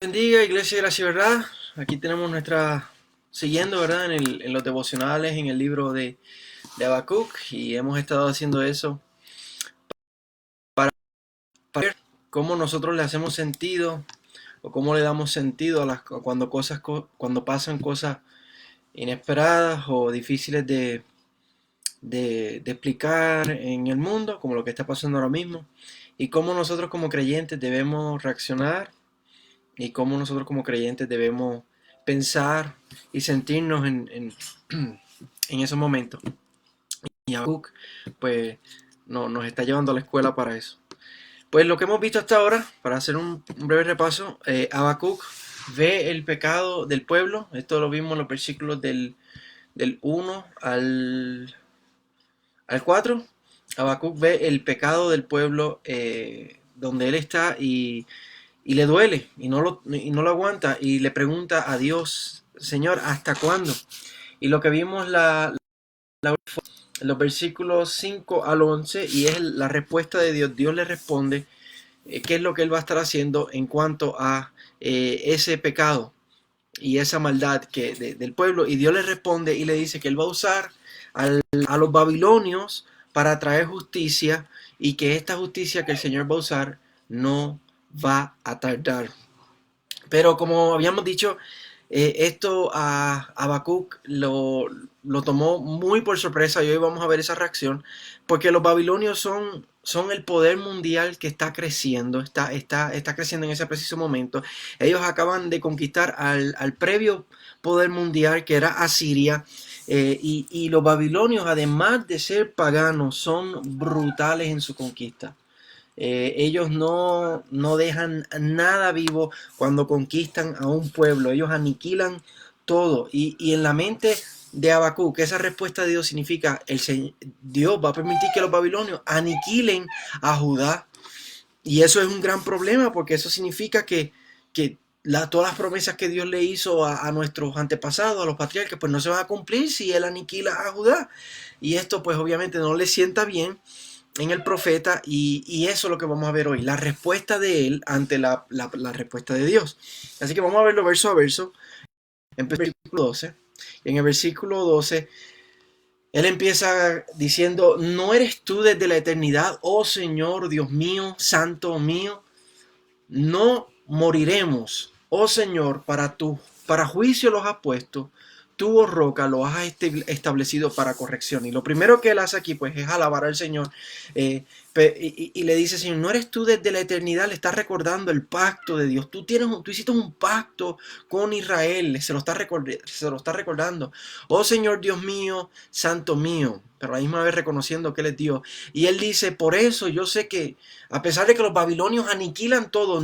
Bendiga, Iglesia de Gracia y Verdad. Aquí tenemos siguiendo, ¿verdad? En los devocionales, en el libro de Habacuc, y hemos estado haciendo eso para ver cómo nosotros le hacemos sentido o cómo le damos sentido a cuando pasan cosas inesperadas o difíciles de explicar en el mundo, como lo que está pasando ahora mismo, y cómo nosotros como creyentes debemos reaccionar y cómo nosotros como creyentes debemos pensar y sentirnos en esos momentos. Y Habacuc pues nos está llevando a la escuela para eso. Pues lo que hemos visto hasta ahora, para hacer un breve repaso, Habacuc ve el pecado del pueblo. Esto lo vimos en los versículos del 1 al 4. Habacuc ve el pecado del pueblo donde él está y le duele y no lo aguanta y le pregunta a Dios: Señor, ¿hasta cuándo? Y lo que vimos en los versículos 5 al 11, y es la respuesta de Dios. Dios le responde qué es lo que él va a estar haciendo en cuanto a ese pecado y esa maldad del pueblo, y Dios le responde y le dice que él va a usar a los babilonios para traer justicia, y que esta justicia que el Señor va a usar no va a tardar. Pero como habíamos dicho, esto a Habacuc lo tomó muy por sorpresa, y hoy vamos a ver esa reacción, porque los babilonios son el poder mundial que está creciendo, está creciendo en ese preciso momento. Ellos acaban de conquistar al previo poder mundial, que era Asiria, y los babilonios, además de ser paganos, son brutales en su conquista. Ellos no dejan nada vivo cuando conquistan a un pueblo. Ellos aniquilan todo. Y en la mente de Habacuc, esa respuesta de Dios significa: Dios va a permitir que los babilonios aniquilen a Judá. Y eso es un gran problema, porque eso significa que todas las promesas que Dios le hizo a nuestros antepasados, a los patriarcas, pues no se van a cumplir si él aniquila a Judá. Y esto pues obviamente no le sienta bien en el profeta, y eso es lo que vamos a ver hoy, la respuesta de él ante la respuesta de Dios. Así que vamos a verlo verso a verso. Empezamos en el versículo 12. En el versículo 12, él empieza diciendo: ¿No eres tú desde la eternidad, oh Señor, Dios mío, santo mío? No moriremos, oh Señor, para juicio los has puesto, tú, oh roca, lo has establecido para corrección. Y lo primero que él hace aquí, pues, es alabar al Señor, eh, y le dice: Señor, no eres tú desde la eternidad. Le estás recordando el pacto de Dios. Tú hiciste un pacto con Israel, se lo está recordando. Oh Señor, Dios mío, santo mío, pero a la misma vez reconociendo que él es Dios. Y él dice: por eso yo sé que a pesar de que los babilonios aniquilan todo,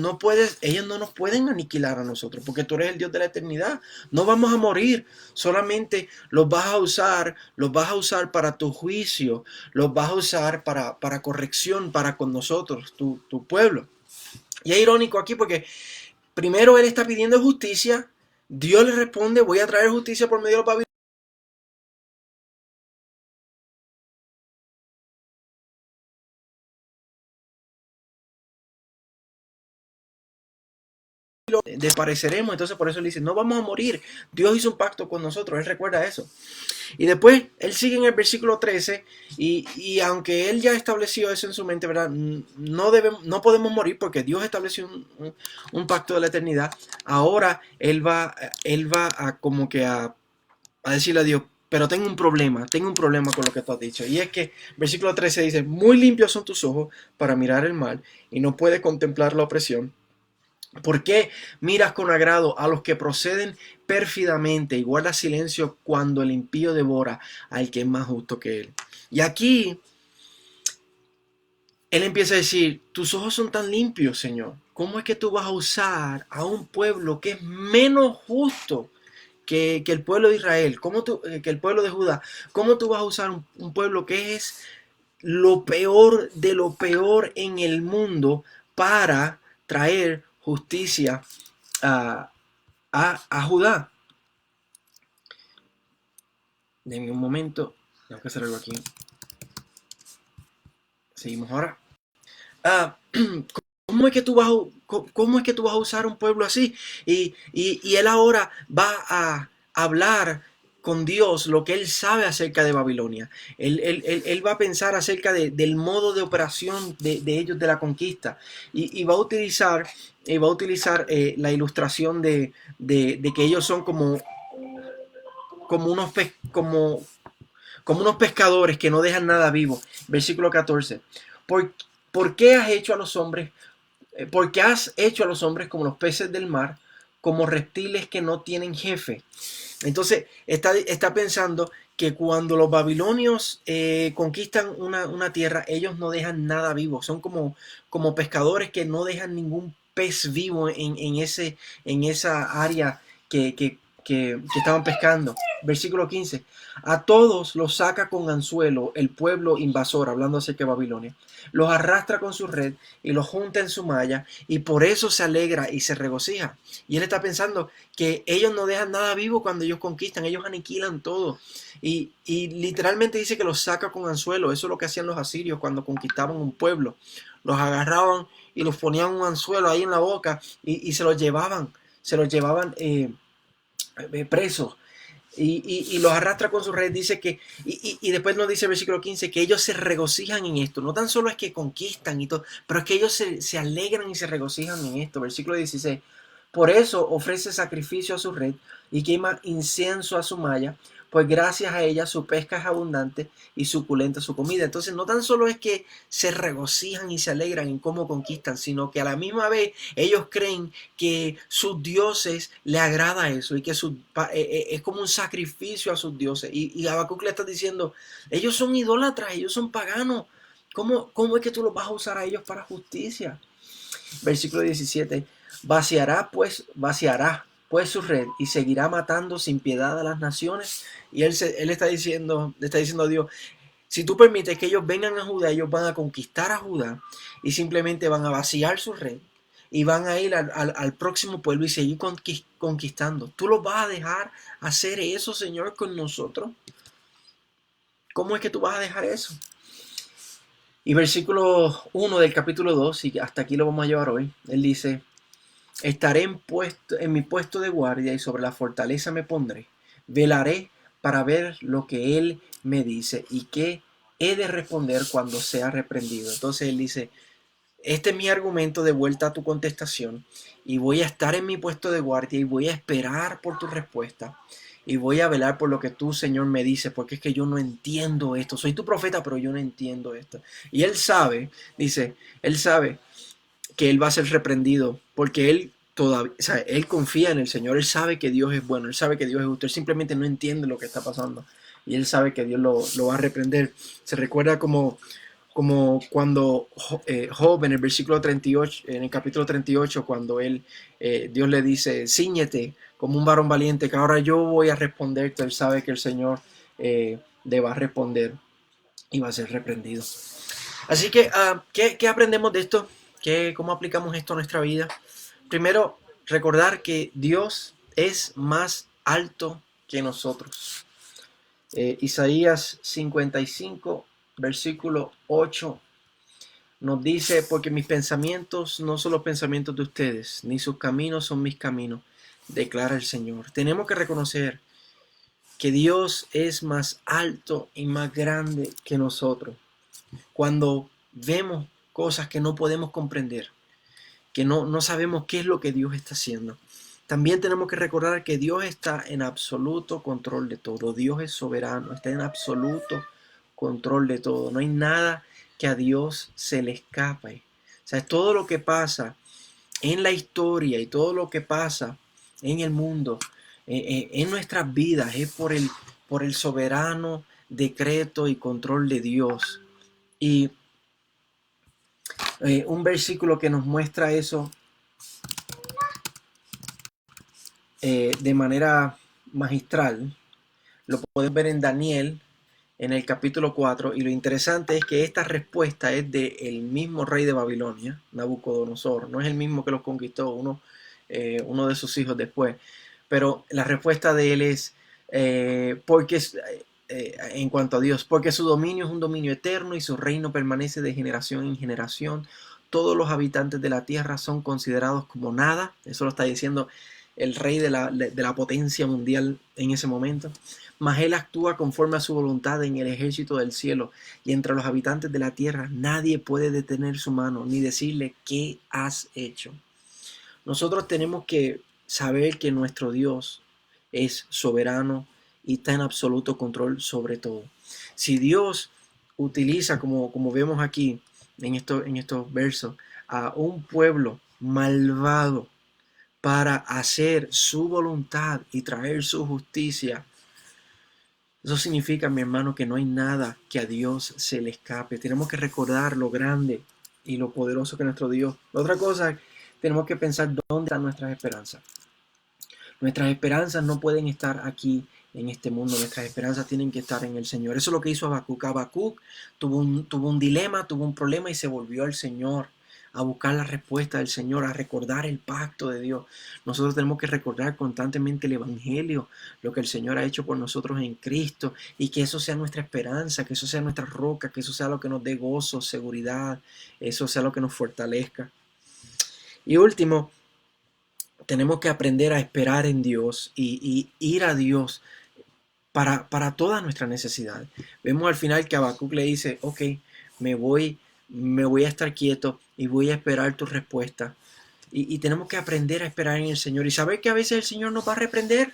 ellos no nos pueden aniquilar a nosotros, porque tú eres el Dios de la eternidad. No vamos a morir, solamente los vas a usar para tu juicio, los vas a usar para corrección, para con nosotros, tu pueblo. Y es irónico aquí, porque primero él está pidiendo justicia, Dios le responde: voy a traer justicia por medio de los babilonios. Desapareceremos. Entonces por eso él dice: no vamos a morir, Dios hizo un pacto con nosotros, él recuerda eso. Y después él sigue en el versículo 13, y aunque él ya estableció eso en su mente, ¿verdad? No podemos morir porque Dios estableció un pacto de la eternidad. Ahora él va a como que a decirle a Dios: pero tengo un problema con lo que tú has dicho. Y es que versículo 13 dice: muy limpios son tus ojos para mirar el mal, y no puedes contemplar la opresión. ¿Por qué miras con agrado a los que proceden pérfidamente y guardas silencio cuando el impío devora al que es más justo que él? Y aquí él empieza a decir: tus ojos son tan limpios, Señor. ¿Cómo es que tú vas a usar a un pueblo que es menos justo que el pueblo de Israel? Que el pueblo de Judá? ¿Cómo tú vas a usar un pueblo que es lo peor de lo peor en el mundo para traer justicia a, a Judá? Denme un momento, tengo que hacer algo aquí. Seguimos ahora. Ah, ¿cómo es que tú vas cómo es que tú vas a usar un pueblo así? Y él ahora va a hablar con Dios lo que él sabe acerca de Babilonia. Él va a pensar acerca del modo de operación de ellos de la conquista. Y va a utilizar, la ilustración de que ellos son como unos, como unos pescadores que no dejan nada vivo. Versículo 14. ¿Por, ¿Por qué has hecho a los hombres? Porque has hecho a los hombres como los peces del mar, como reptiles que no tienen jefe. Entonces está pensando que cuando los babilonios conquistan una tierra, ellos no dejan nada vivo. Son como pescadores que no dejan ningún pez vivo en esa área que estaban pescando. Versículo 15. A todos los saca con anzuelo el pueblo invasor, hablando acerca de Babilonia. Los arrastra con su red y los junta en su malla, y por eso se alegra y se regocija. Y él está pensando que ellos no dejan nada vivo cuando ellos conquistan, ellos aniquilan todo. Y literalmente dice que los saca con anzuelo. Eso es lo que hacían los asirios cuando conquistaban un pueblo. Los agarraban y los ponían un anzuelo ahí en la boca y se los llevaban presos. Y los arrastra con su red. Dice que, y después nos dice el versículo 15, que ellos se regocijan en esto. No tan solo es que conquistan y todo, pero es que ellos se alegran y se regocijan en esto. Versículo 16. Por eso ofrece sacrificio a su red y quema incienso a su malla, pues gracias a ella su pesca es abundante y suculenta su comida. Entonces no tan solo es que se regocijan y se alegran en cómo conquistan, sino que a la misma vez ellos creen que sus dioses le agrada eso y que es como un sacrificio a sus dioses. Y Habacuc le está diciendo, ellos son idólatras, ellos son paganos. ¿Cómo es que tú los vas a usar a ellos para justicia? Versículo 17. Vaciará pues su red y seguirá matando sin piedad a las naciones. Y él le está diciendo a Dios, si tú permites que ellos vengan a Judá, ellos van a conquistar a Judá y simplemente van a vaciar su red y van a ir al próximo pueblo y seguir conquistando. ¿Tú los vas a dejar hacer eso, Señor, con nosotros? ¿Cómo es que tú vas a dejar eso? Y versículo 1 del capítulo 2, y hasta aquí lo vamos a llevar hoy, él dice, estaré en mi puesto de guardia y sobre la fortaleza me pondré. Velaré para ver lo que él me dice y qué he de responder cuando sea reprendido. Entonces él dice, este es mi argumento de vuelta a tu contestación y voy a estar en mi puesto de guardia y voy a esperar por tu respuesta y voy a velar por lo que tú, Señor, me dices, porque es que yo no entiendo esto. Soy tu profeta, pero yo no entiendo esto. Y él sabe, dice, él sabe que él va a ser reprendido porque él todavía, o sea, él confía en el Señor, él sabe que Dios es bueno, él sabe que Dios es justo, él simplemente no entiende lo que está pasando y él sabe que Dios lo va a reprender. Se recuerda como cuando Job en el versículo 38, en el capítulo 38, cuando Dios le dice, cíñete como un varón valiente, que ahora yo voy a responderte. Él sabe que el Señor le va a responder y va a ser reprendido. Así que, ¿qué aprendemos de esto? ¿Cómo aplicamos esto a nuestra vida? Primero, recordar que Dios es más alto que nosotros. Isaías 55, versículo 8, nos dice, porque mis pensamientos no son los pensamientos de ustedes, ni sus caminos son mis caminos, declara el Señor. Tenemos que reconocer que Dios es más alto y más grande que nosotros. Cuando vemos cosas que no podemos comprender, que no sabemos qué es lo que Dios está haciendo, también tenemos que recordar que Dios está en absoluto control de todo. Dios es soberano, está en absoluto control de todo. No hay nada que a Dios se le escape. O sea, todo lo que pasa en la historia y todo lo que pasa en el mundo, en nuestras vidas, es por el soberano decreto y control de Dios. Y un versículo que nos muestra eso de manera magistral, lo podemos ver en Daniel, en el capítulo 4, y lo interesante es que esta respuesta es del mismo rey de Babilonia, Nabucodonosor. No es el mismo que los conquistó, uno de sus hijos después, pero la respuesta de él es en cuanto a Dios, porque su dominio es un dominio eterno y su reino permanece de generación en generación. todos los habitantes de la tierra son considerados como nada. Eso lo está diciendo el rey de la potencia mundial en ese momento. Mas él actúa conforme a su voluntad en el ejército del cielo, y entre los habitantes de la tierra nadie puede detener su mano ni decirle ¿qué has hecho? Nosotros tenemos que saber que nuestro Dios es soberano y está en absoluto control sobre todo. Si Dios utiliza, como vemos aquí en estos versos, a un pueblo malvado para hacer su voluntad y traer su justicia, eso significa, mi hermano, que no hay nada que a Dios se le escape. Tenemos que recordar lo grande y lo poderoso que es nuestro Dios. La otra cosa, tenemos que pensar dónde están nuestras esperanzas. Nuestras esperanzas no pueden estar aquí en este mundo. Nuestras esperanzas tienen que estar en el Señor. Eso es lo que hizo Habacuc. Habacuc tuvo un dilema, tuvo un problema y se volvió al Señor, a buscar la respuesta del Señor, a recordar el pacto de Dios. Nosotros tenemos que recordar constantemente el Evangelio, lo que el Señor ha hecho por nosotros en Cristo, y que eso sea nuestra esperanza, que eso sea nuestra roca, que eso sea lo que nos dé gozo, seguridad, eso sea lo que nos fortalezca. Y último, tenemos que aprender a esperar en Dios y ir a Dios para todas nuestras necesidades. Vemos al final que Habacuc le dice, ok, me voy a estar quieto y voy a esperar tu respuesta. Y tenemos que aprender a esperar en el Señor y saber que a veces el Señor nos va a reprender,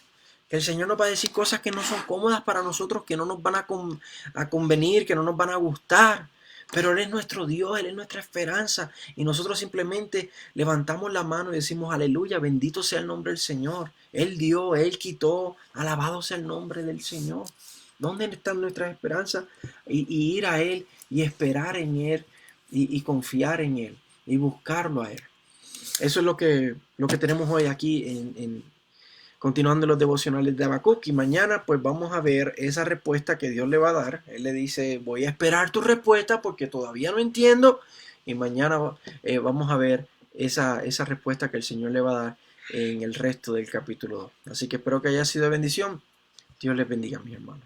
que el Señor nos va a decir cosas que no son cómodas para nosotros, que no nos van a convenir, que no nos van a gustar. Pero Él es nuestro Dios, Él es nuestra esperanza. Y nosotros simplemente levantamos la mano y decimos, aleluya, bendito sea el nombre del Señor. Él dio, Él quitó, alabado sea el nombre del Señor. ¿Dónde están nuestras esperanzas? Y ir a Él y esperar en Él y confiar en Él y buscarlo a Él. Eso es lo que tenemos hoy aquí continuando los devocionales de Habacuc, y mañana pues vamos a ver esa respuesta que Dios le va a dar. Él le dice, voy a esperar tu respuesta porque todavía no entiendo, y mañana vamos a ver esa respuesta que el Señor le va a dar en el resto del capítulo 2. Así que espero que haya sido de bendición. Dios les bendiga, mis hermanos.